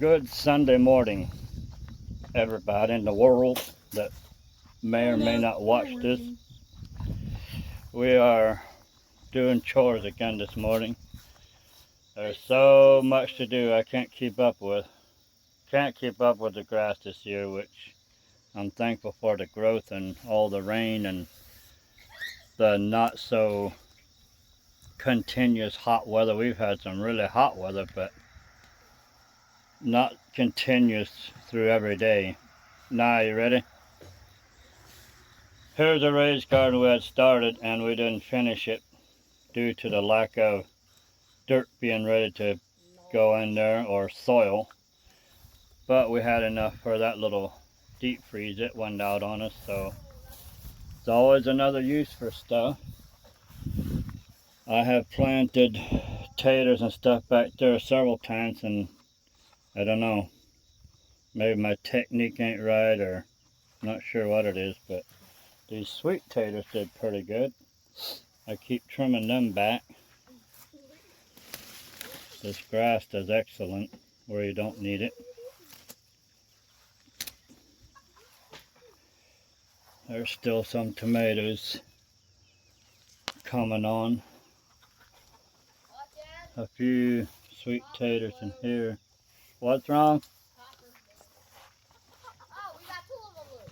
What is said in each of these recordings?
Good Sunday morning, everybody in the world that may or may not watch this. We are doing chores again this morning. There's so much to do I can't keep up with. Can't keep up with the grass this year, which I'm thankful for the growth and all the rain and the not so continuous hot weather. We've had some really hot weather, but not continuous through every day. Now, you ready? Here's a raised garden we had started and we didn't finish it due to the lack of dirt being ready to go in there or soil. But we had enough for that little deep freeze. It went out on us, so it's always another use for stuff. I have planted taters and stuff back there several times, and I don't know, maybe my technique ain't right or not sure what it is, but these sweet taters did pretty good. I keep trimming them back. This grass does excellent where you don't need it. There's still some tomatoes coming on. A few sweet taters in here. What's wrong?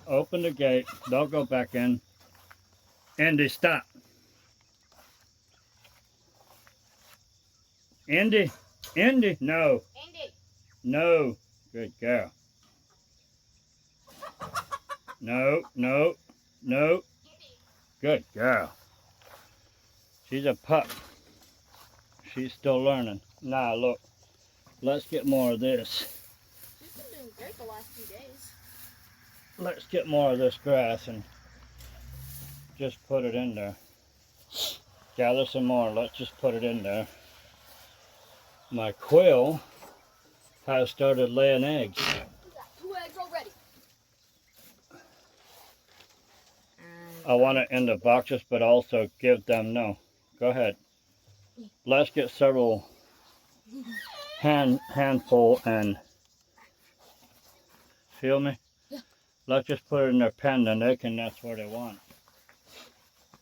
Open the gate. Don't go back in. Andy, stop. Andy. Andy. No. Andy. No. Good girl. No. No. No. Good girl. She's a pup. She's still learning. Now look. Let's get more of this. She's been doing great the last few days. Let's get more of this grass and just put it in there. Gather some more. Let's just put it in there. My quail has started laying eggs. We got 2 eggs already. I want it in the boxes, but also give them, no. Go ahead. Let's get several handful and, feel me? Yeah. Let's just put it in their pen, then they can nest where they want.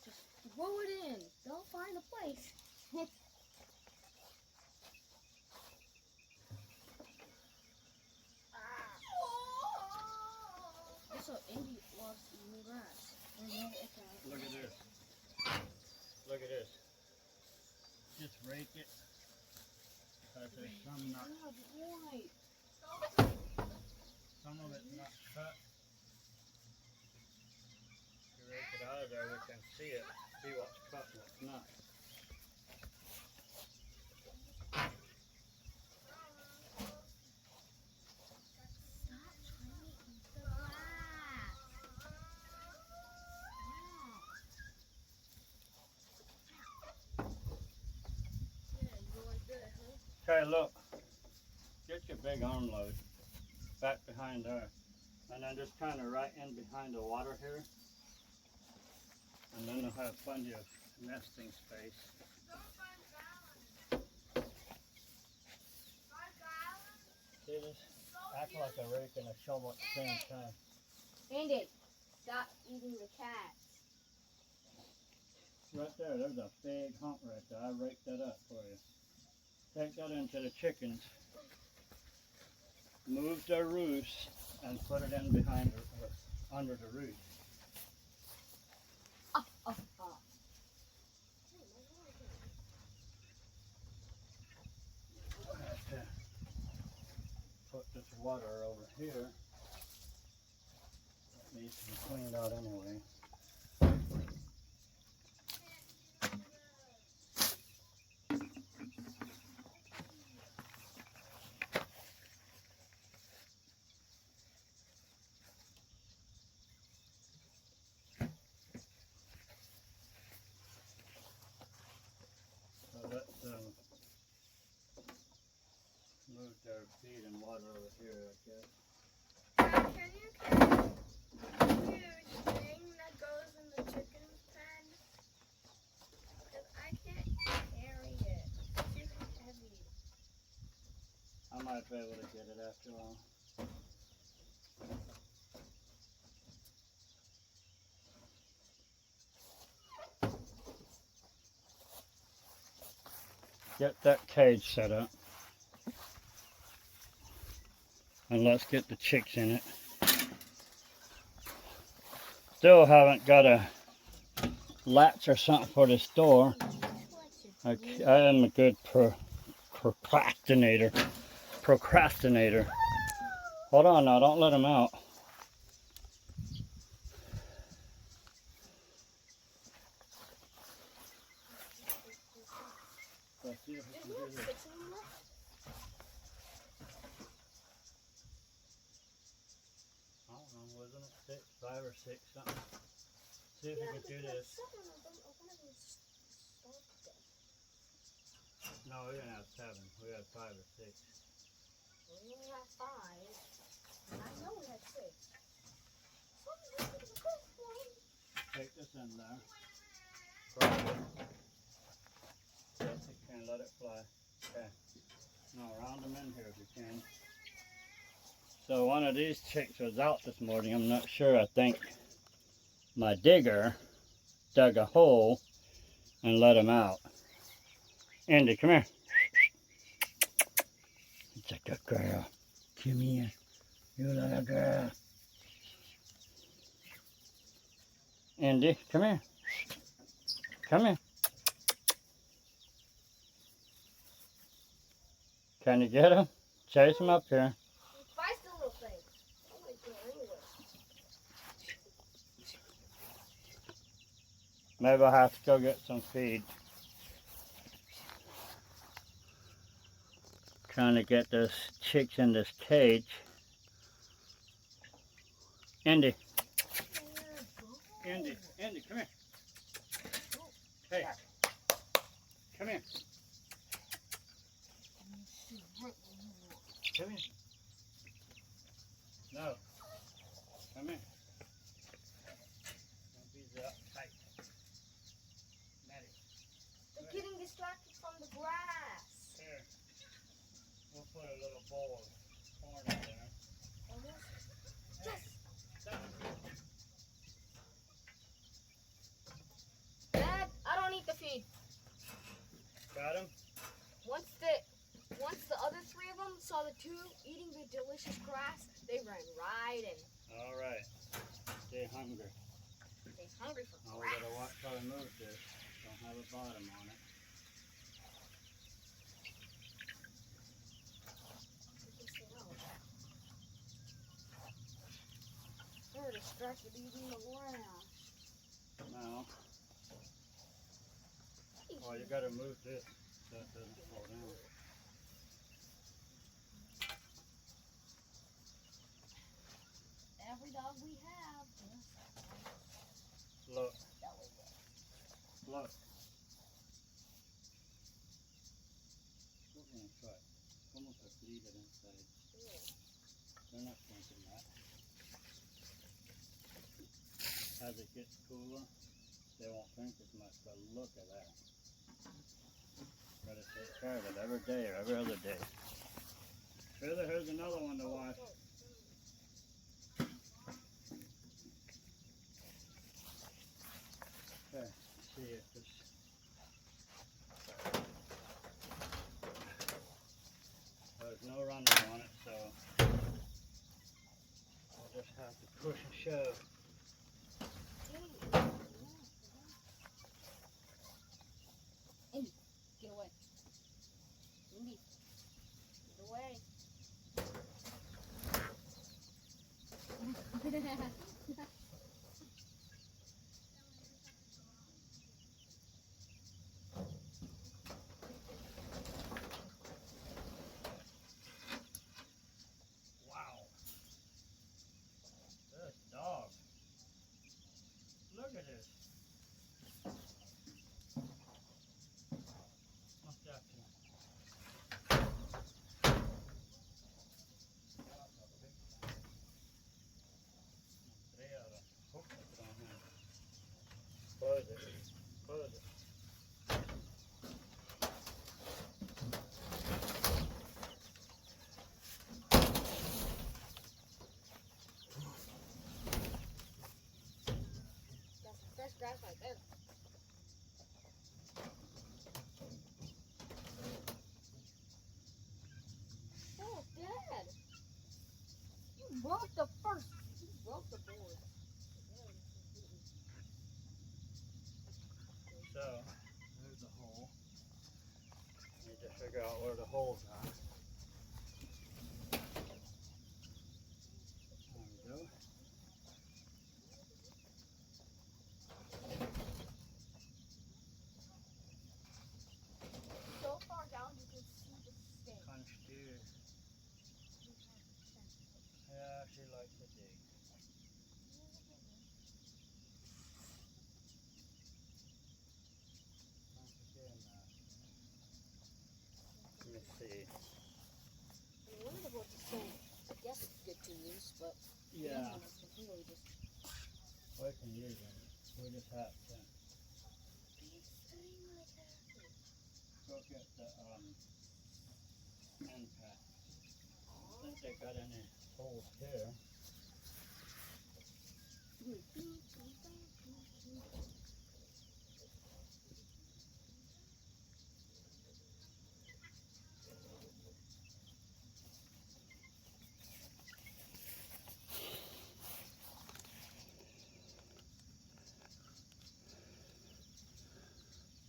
Just throw it in. They'll find a place. Also, Indy loves eating grass. Look at this. Look at this. Just rake it. There's some not. Some of it's not cut. You rake it out of there, we can see it. See what's cut and what's not. Okay, look. Get your big arm load back behind there. And then just kind of right in behind the water here. And then they'll have plenty of nesting space. See this? Act like a rake and a shovel at the same time. Andy, stop eating the cats. Right there, there's a big hump right there. I raked that up for you. Take that into the chickens. Move their roosts and put it in behind under the roost. Put this water over here. That needs to be cleaned out anyway. So let's move their feed and water over here, I guess. Can you carry your thing that goes in the chicken's pen? Because I can't carry it. It's too heavy. I might be able to get it after all. Get that cage set up. And let's get the chicks in it. Still haven't got a latch or something for this door. I am a good procrastinator. Hold on now, don't let him out. Let's see if we can do this. I don't know, wasn't it 6, 5 or 6 something? See if we can do this. No, we didn't have 7. We had 5 or 6. We only have 5. And I know we had 6. Take this in there. Grab it. Yes, you can. Let it fly. Okay. Now round them in here if you can. So one of these chicks was out this morning. I'm not sure. I think my digger dug a hole and let him out. Andy, come here. It's a good girl. Come here. You little girl. Andy, come here. Come here. Can you get him? Chase him up here. Fight the little thing. Oh my God, anyway. Maybe I'll have to go get some feed. Trying to get those chicks in this cage. Andy. Andy, come here. Hey. Come here. Come here. No. Come here. Don't be that tight. Maddie. They're getting distracted from the grass. Here. We'll put a little bowl of corn in there. Yes. Stop. Dad, I don't eat the feed. Got him? Once the other 3 of them saw the 2 eating the delicious grass, they ran right in. All right. Stay hungry. They're hungry for Oh, we grass. gotta watch how we move this. Don't have a bottom on it. They're distracted eating the grass. No. Oh, you gotta move this so it doesn't fall down. Every dog we have. Look. Look. Look in the truck. Almost a bleeded inside. They're not thinking that. As it gets cooler, they won't think as much, but look at that. Gotta take care of it every day or every other day. Here's another one to watch. Okay, see if this. There's no running on it, so I'll just have to push and shove. Indy, get away. Indy, get away. Wow. This dog. Look at this. What's that? broke the first. He broke the board. So, there's the hole. Need to figure out where the holes are. There we go. So far down you can see the stake. Punched here. Yeah, she likes to dig. Let me see. I wondered about the stone. I guess it's good to use, but Yeah, really just we can use them. We just have to go get the end pack. I think they got any holes here.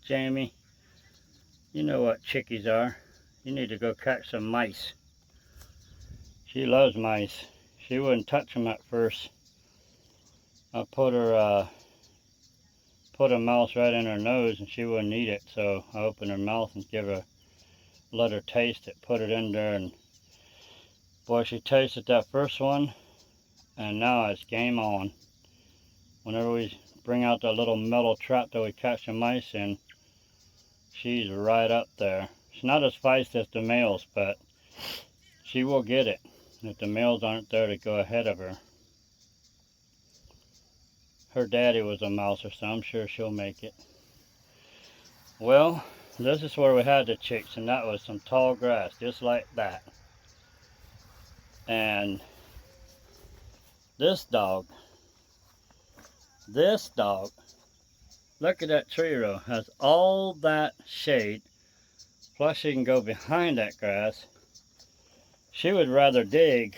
Jamie, you know what chickies are. You need to go catch some mice. She loves mice. She wouldn't touch them at first. I put a mouse right in her nose and she wouldn't eat it, so I opened her mouth and let her taste it, put it in there, and boy, she tasted that first one, and now it's game on. Whenever we bring out that little metal trap that we catch the mice in, she's right up there. She's not as feisty as the males, but she will get it if the males aren't there to go ahead of her. Her daddy was a mouser, so I'm sure she'll make it. Well, this is where we had the chicks, and that was some tall grass, just like that. And this dog, look at that tree row, has all that shade, plus she can go behind that grass. She would rather dig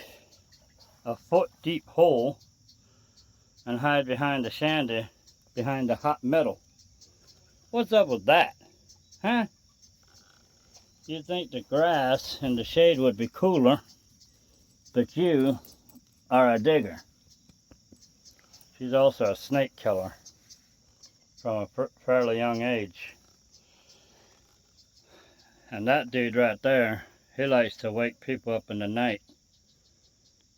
a foot deep hole and hide behind the shanty, behind the hot metal. What's up with that? Huh? You'd think the grass and the shade would be cooler, but you are a digger. She's also a snake killer from a fairly young age. And that dude right there, he likes to wake people up in the night.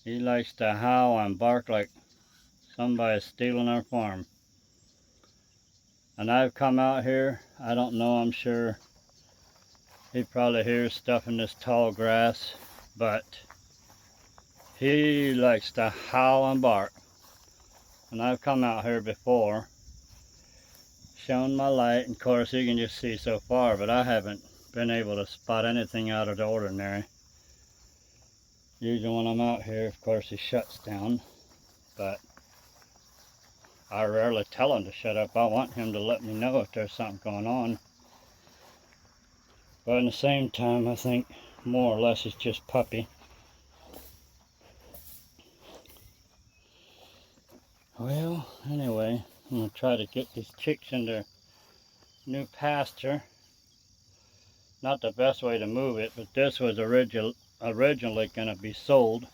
He likes to howl and bark like somebody's stealing our farm. And I've come out here, I don't know, I'm sure he probably hears stuff in this tall grass, but he likes to howl and bark. And I've come out here before, shown my light, and of course you can just see so far, but I haven't been able to spot anything out of the ordinary. Usually when I'm out here, of course, he shuts down, but I rarely tell him to shut up. I want him to let me know if there's something going on. But at the same time, I think more or less it's just puppy. Well, anyway, I'm going to try to get these chicks in their new pasture. Not the best way to move it, but this was originally going to be sold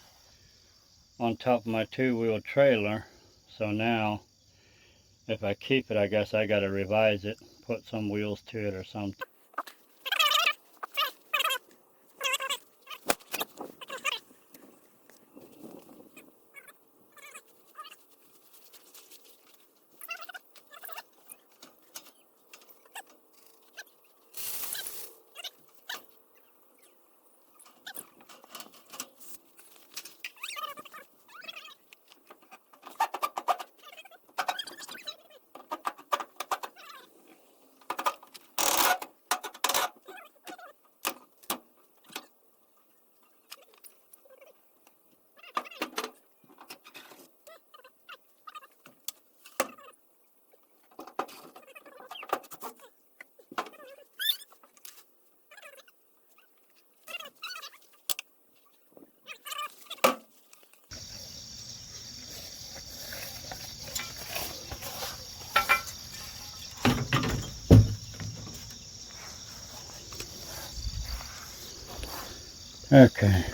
on top of my two-wheel trailer. So now, if I keep it, I guess I got to revise it, put some wheels to it or something. Okay.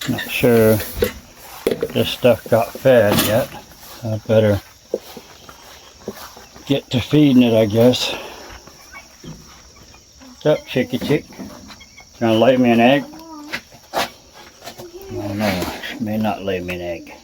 Not sure this stuff got fed yet. I better get to feeding it, I guess. What's up, chickie chick? Gonna lay me an egg? Oh no, she may not lay me an egg.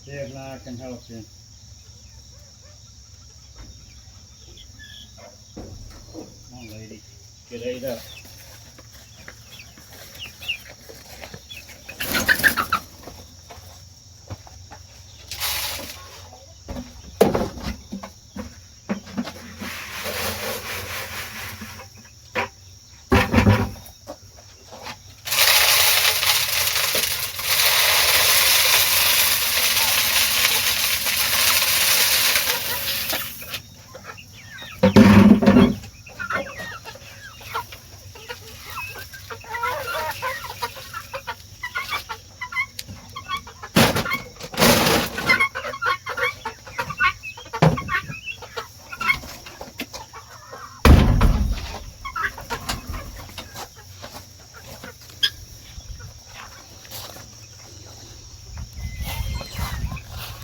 See if now I can help you. Come on, lady. Get ate up.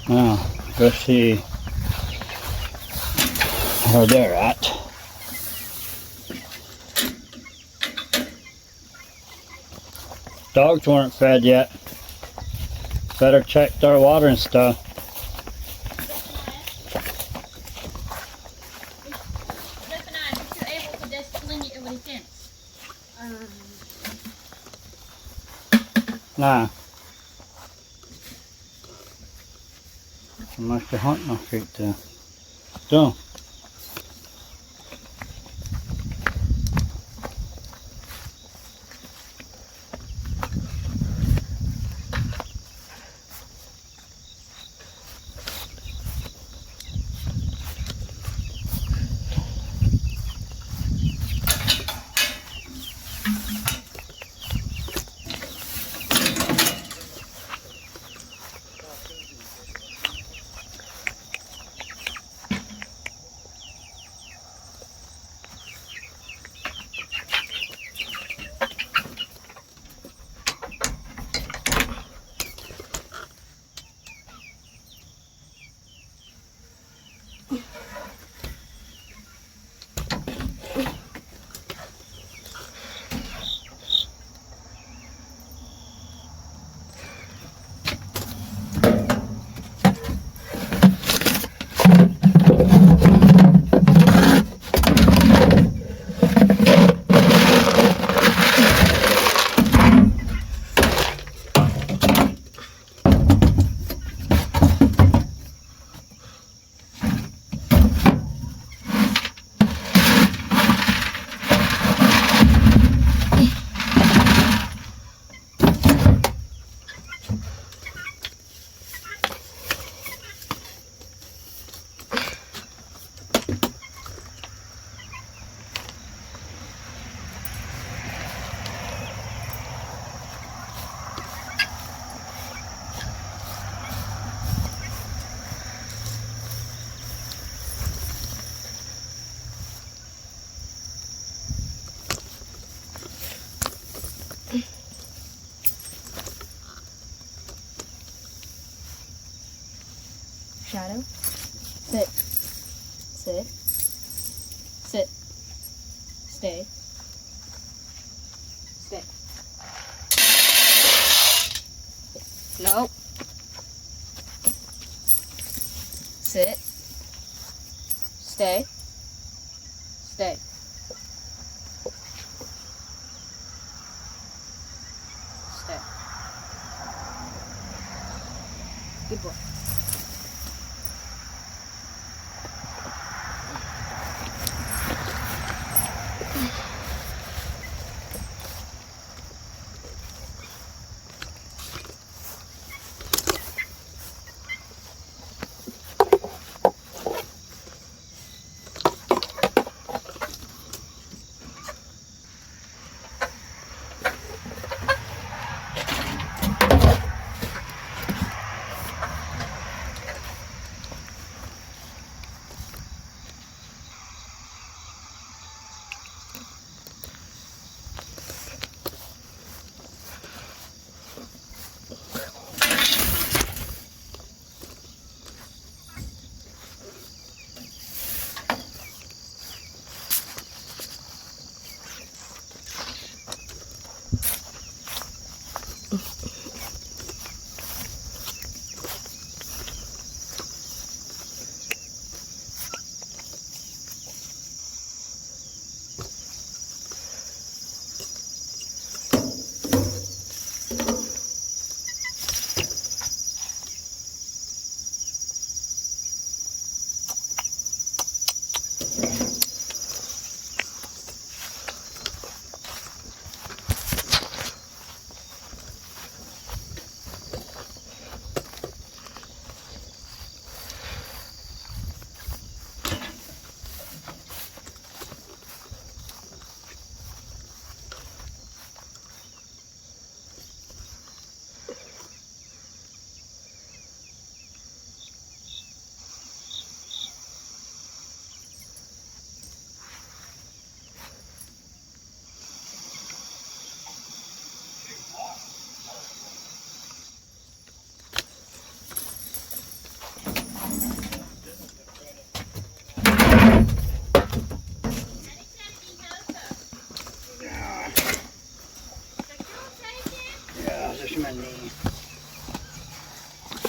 Now, let's see where they're at. Dogs weren't fed yet. Better check their water and stuff. Nah. Man ska ha något skit. Så. Shadow. Sit. Sit. Sit. Stay. No. Sit. Stay. Stay. Stay. Good boy.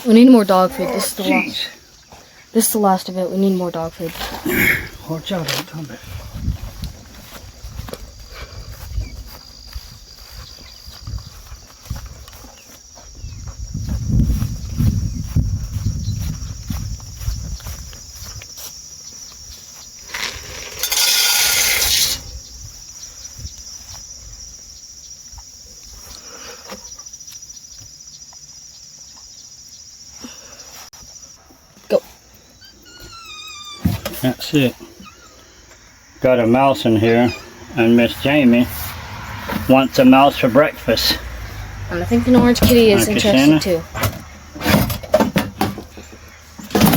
We need more dog food. This is the last. This is the last of it. We need more dog food. Watch out, don't come back. Go. That's it. Got a mouse in here, and Miss Jamie wants a mouse for breakfast. And I think an orange kitty is interested too.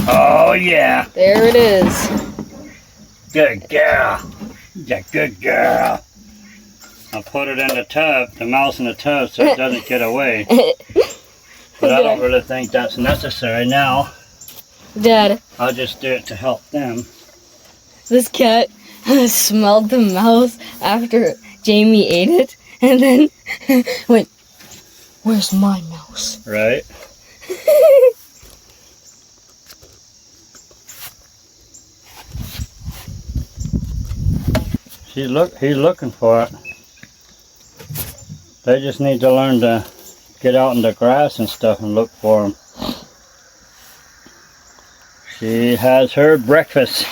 Oh yeah. There it is. Good girl. Yeah, good girl. I'll put it in the tub, the mouse in the tub, so it doesn't get away. But I don't really think that's necessary now. Dad, I'll just do it to help them. this cat smelled the mouse after Jamie ate it, and then went, "Where's my mouse?" Right? He's looking for it. They just need to learn to get out in the grass and stuff and look for them. She has her breakfast.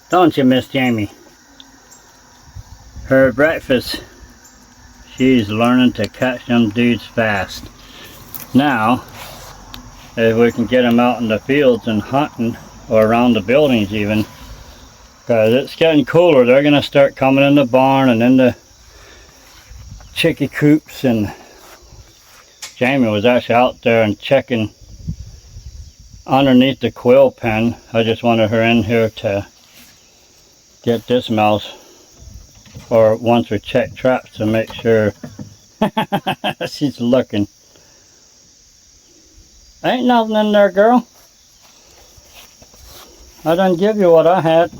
Don't you, Miss Jamie? Her breakfast. She's learning to catch them dudes fast. Now, if we can get them out in the fields and hunting, or around the buildings even, because it's getting cooler, they're going to start coming in the barn and in the chickie coops. And Jamie was actually out there and checking underneath the quill pen. I just wanted her in here to get this mouse, or once we check traps to make sure. She's looking. Ain't nothing in there, girl. I done give you what I had.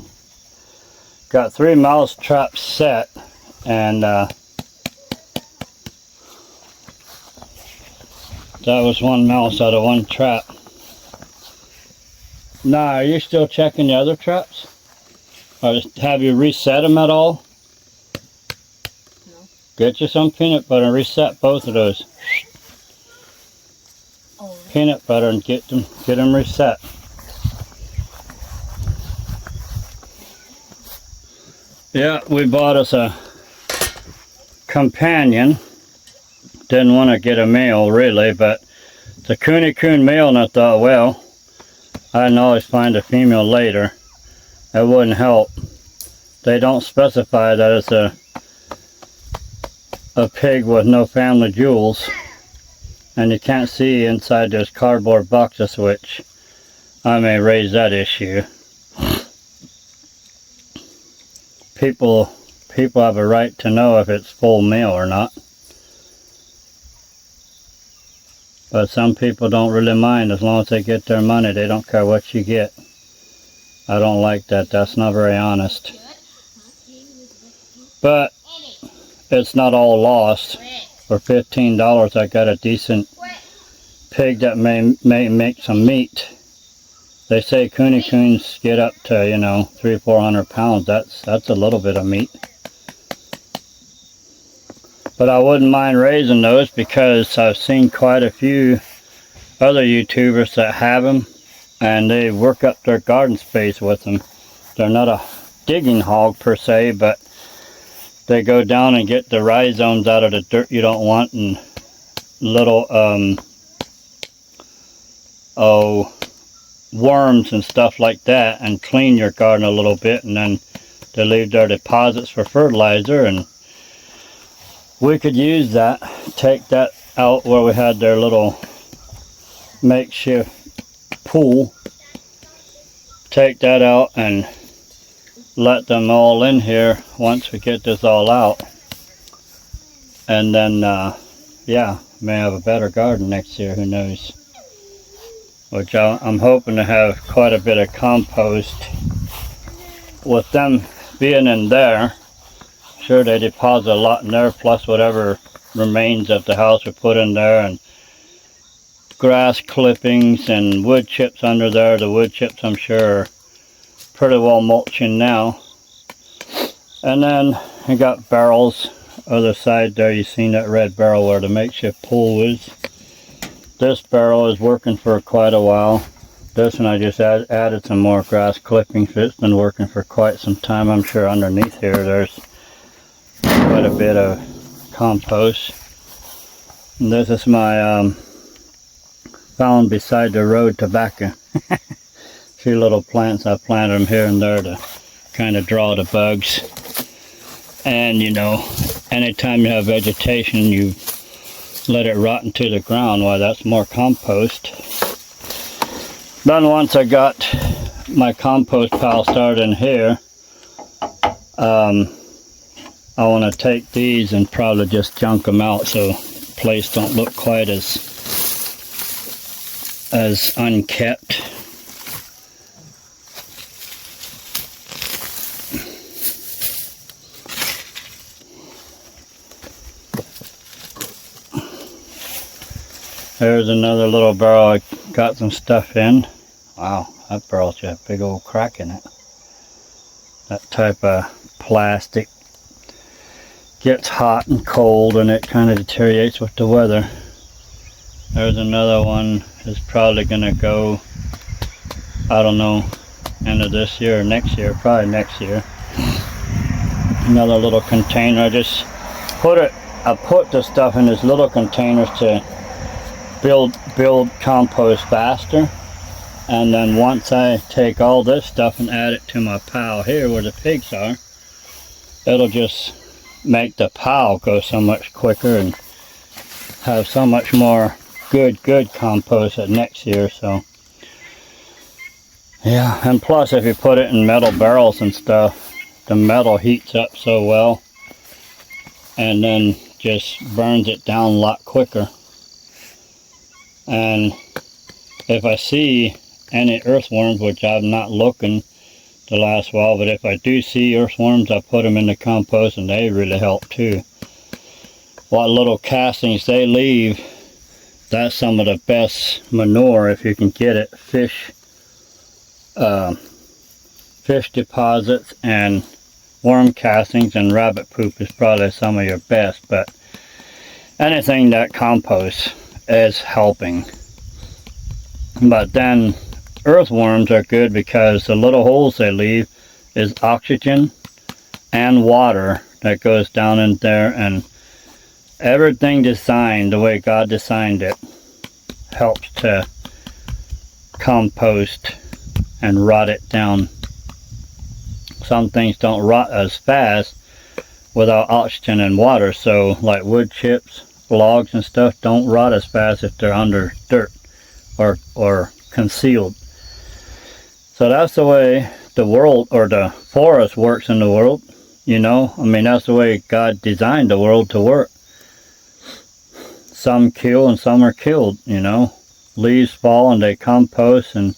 Got 3 mouse traps set, and That was one mouse out of one trap. Nah, are you still checking the other traps? Or have you reset them at all? No. Get you some peanut butter and reset both of those. Oh. Peanut butter and get them reset. Yeah, we bought us a companion. Didn't want to get a male really, but the coon male, and I thought, well, I can always find a female later. That wouldn't help. They don't specify that it's a pig with no family jewels, and you can't see inside those cardboard boxes, which I may raise that issue. People have a right to know if it's full male or not. But some people don't really mind as long as they get their money. They don't care what you get. I don't like that. That's not very honest. But it's not all lost. For $15 I got a decent pig that may make some meat. They say coons get up to, you know, 300 or 400 pounds. That's a little bit of meat. But I wouldn't mind raising those because I've seen quite a few other YouTubers that have them, and they work up their garden space with them. They're not a digging hog per se, but they go down and get the rhizomes out of the dirt you don't want, and little worms and stuff like that, and clean your garden a little bit, and then they leave their deposits for fertilizer. And we could use that, take that out where we had their little makeshift pool, take that out and let them all in here once we get this all out. And then, yeah, may have a better garden next year, who knows. Which I'm hoping to have quite a bit of compost with them being in there. Sure, they deposit a lot in there, plus whatever remains of the house we put in there, and grass clippings and wood chips under there. The wood chips, I'm sure, are pretty well mulching now. And then I got barrels. Other side there, you seen that red barrel where the makeshift pool is. This barrel is working for quite a while. This one I just added some more grass clippings. It's been working for quite some time. I'm sure underneath here there's quite a bit of compost. And this is my found beside the road tobacco. Few little plants, I planted them here and there to kind of draw the bugs. And you know, anytime you have vegetation, you let it rot into the ground. Why, that's more compost. Then once I got my compost pile started in here, I want to take these and probably just junk them out so the place don't look quite as unkept. There's another little barrel I got some stuff in. Wow, that barrel's got a big old crack in it. That type of plastic gets hot and cold and it kind of deteriorates with the weather. There's another one that's probably going to go, I don't know, end of this year or next year, probably next year. Another little container. I put the stuff in these little containers to build compost faster, and then once I take all this stuff and add it to my pile here where the pigs are, it'll just make the pile go so much quicker and have so much more good compost at next year. So yeah, and plus if you put it in metal barrels and stuff, the metal heats up so well and then just burns it down a lot quicker. And if I see any earthworms, which I'm not looking the last while, but if I do see earthworms, I put them in the compost and they really help too. What little castings they leave That's some of the best manure if you can get it. Fish deposits and worm castings and rabbit poop is probably some of your best, but anything that composts is helping. But then earthworms are good because the little holes they leave is oxygen and water that goes down in there, and everything designed the way God designed it helps to compost and rot it down. Some things don't rot as fast without oxygen and water, so like wood chips, logs and stuff don't rot as fast if they're under dirt or concealed. So that's the way the world or the forest works in the world, you know. I mean, that's the way God designed the world to work. Some kill and some are killed, you know. Leaves fall and they compost, and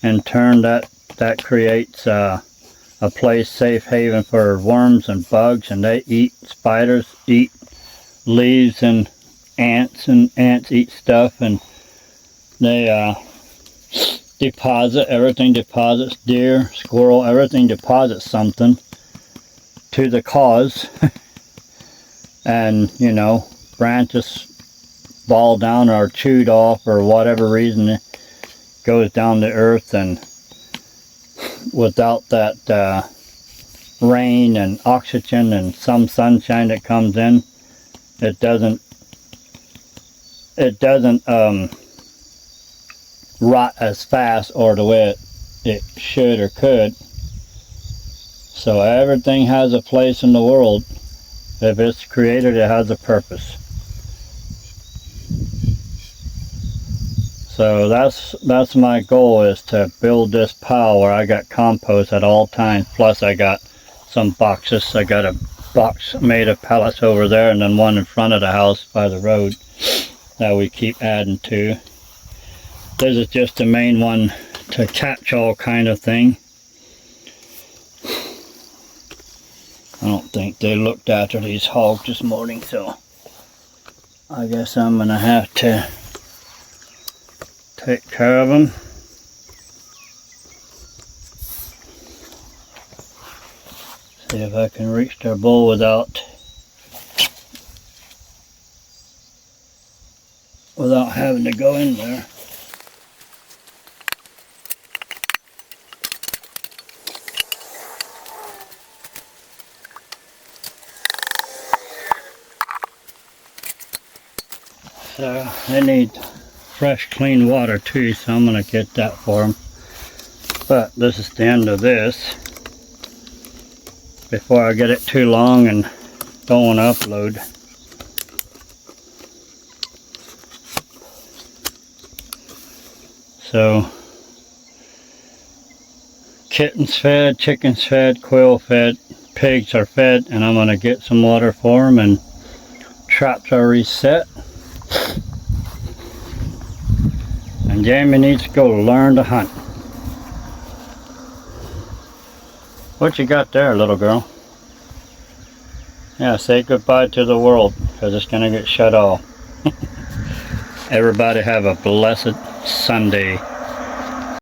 in turn that creates a place, safe haven for worms and bugs, and they eat, spiders eat leaves, and ants eat stuff, and they deposit, everything deposits, deer, squirrel, everything deposits something to the cause. And, you know, branches fall down or chewed off or whatever reason, it goes down to earth, and without that rain and oxygen and some sunshine that comes in, it doesn't rot as fast or the way it should or could. So everything has a place in the world. If it's created, it has a purpose. So that's my goal, is to build this pile where I got compost at all times. Plus I got some boxes. I got a box made of pallets over there, and then one in front of the house by the road that we keep adding to. This is just the main one to catch all kind of thing. I don't think they looked after these hogs this morning, so I guess I'm gonna have to take care of them. See if I can reach their bowl without having to go in there. So they need fresh, clean water too, so I'm going to get that for them. But this is the end of this. Before I get it too long and don't want to upload. So, kittens fed, chickens fed, quail fed, pigs are fed, and I'm going to get some water for them, and traps are reset. And Jamie needs to go learn to hunt. What you got there, little girl? Yeah, say goodbye to the world, because it's going to get shut off. Everybody have a blessed Sunday.